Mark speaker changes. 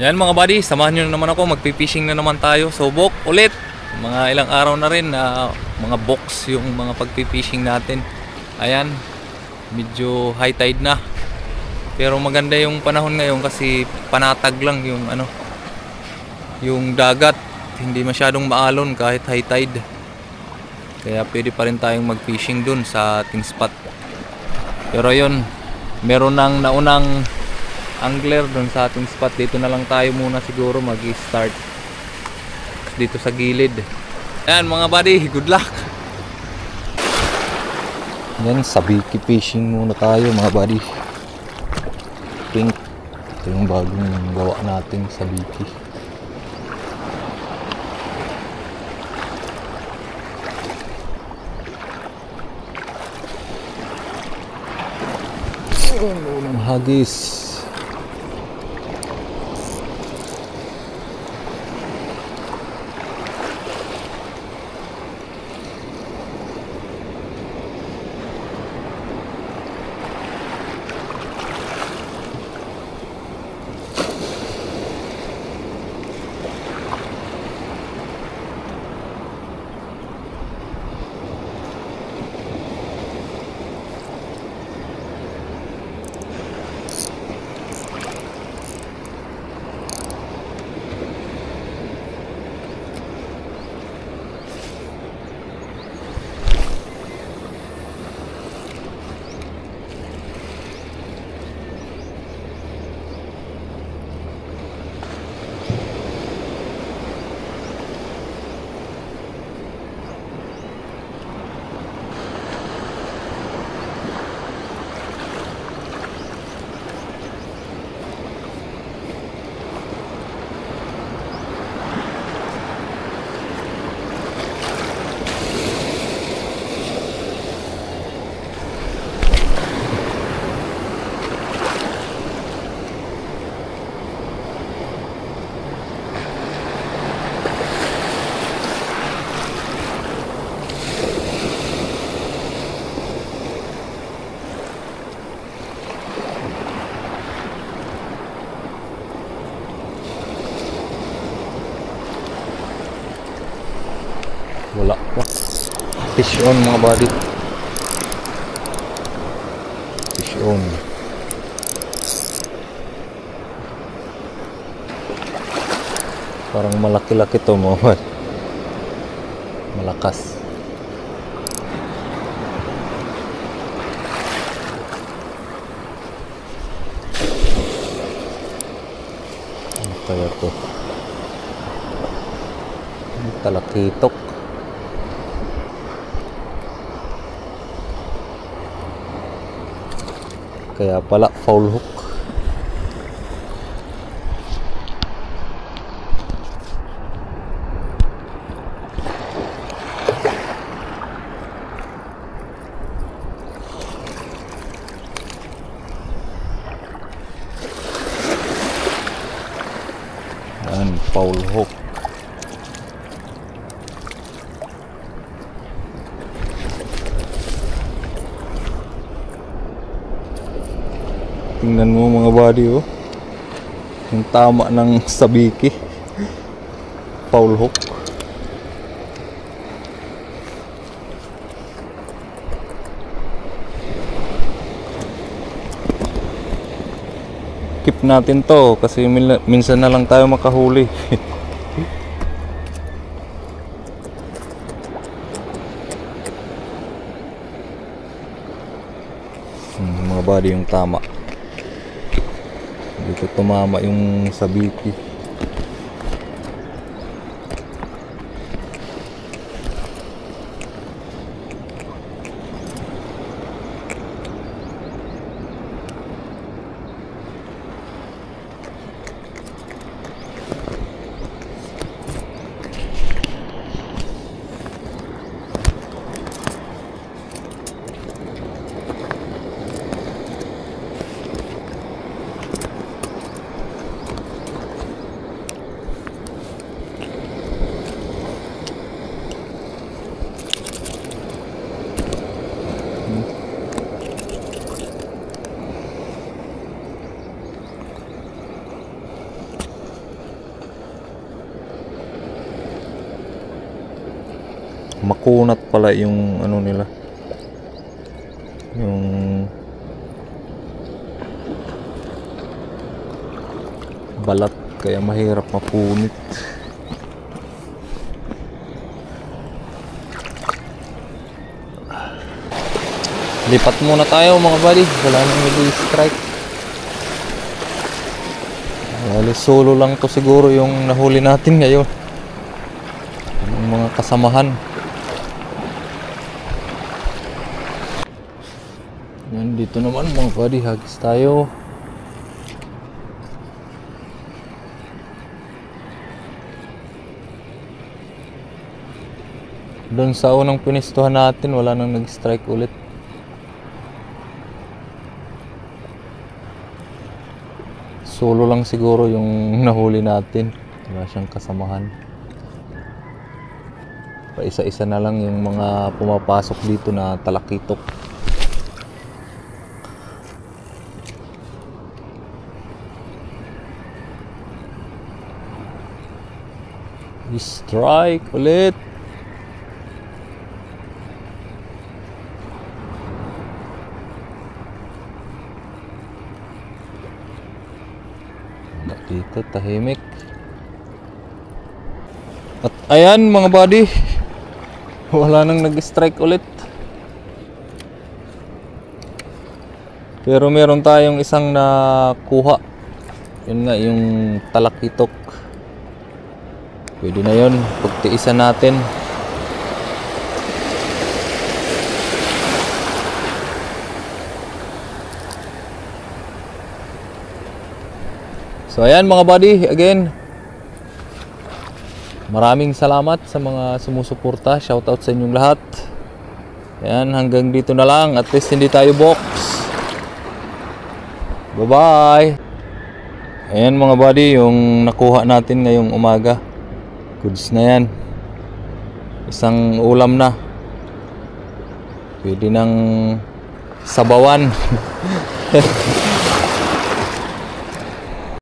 Speaker 1: Yan mga buddy, samahan nyo na naman ako. Magpipishing na naman tayo. Subok ulit. Mga ilang araw na rin na mga box yung mga pagpipishing natin. Ayan, medyo high tide na. Pero maganda yung panahon ngayon kasi panatag lang yung yung dagat. Hindi masyadong maalon kahit high tide. Kaya pwede pa rin tayong mag-fishing dun sa ating spot. Pero yun, meron nang naunang angler dun sa ating spot. Dito na lang tayo muna siguro mag-start dito sa gilid. Ayan mga buddy, good luck. Yan, sabiki fishing muna tayo mga buddy. Pink, ito yung bagong gawa nating sabiki. Unang hagis. Wala pa. Fish on mga buddy. Fish on. Parang malaki-laki to mga buddy. Malakas. Ano kaya to? Talakitok. Kaya pala foul hook. Yan, foul hook. Tingnan mo mga buddy, oh. Yung tama ng sabiki. Foul hook. Keep natin to kasi minsan na lang tayo makahuli. Mga buddy, yung tama. Dito tumama yung sabiki. makunat pala yung ano nila, yung balat, kaya mahirap mapunit. Lipat muna tayo mga buddy, wala nang nag-strike. Wala, solo lang to siguro yung nahuli natin ngayon, yung mga kasamahan. Yan, dito naman mga buddy, hagis tayo. Doon sa unang pinistuhan natin, wala nang nag-strike ulit. Solo lang siguro yung nahuli natin, wala siyang kasamahan. Paisa-isa na lang yung mga pumapasok dito na talakitok. Strike ulit. Dito tahimik. At ayan mga buddy, wala nang nag-strike ulit. Pero meron tayong isang nakuha. Yun nga, yung talakitok. Pwede na yun, pagtiisan natin. So ayan mga buddy, again, maraming salamat sa mga sumusuporta. Shoutout sa inyong lahat. Ayan, hanggang dito na lang. At least hindi tayo box. Bye bye. Ayan mga buddy, yung nakuha natin ngayong umaga. Goods na yan. Isang ulam na. Pwede nang sabawan.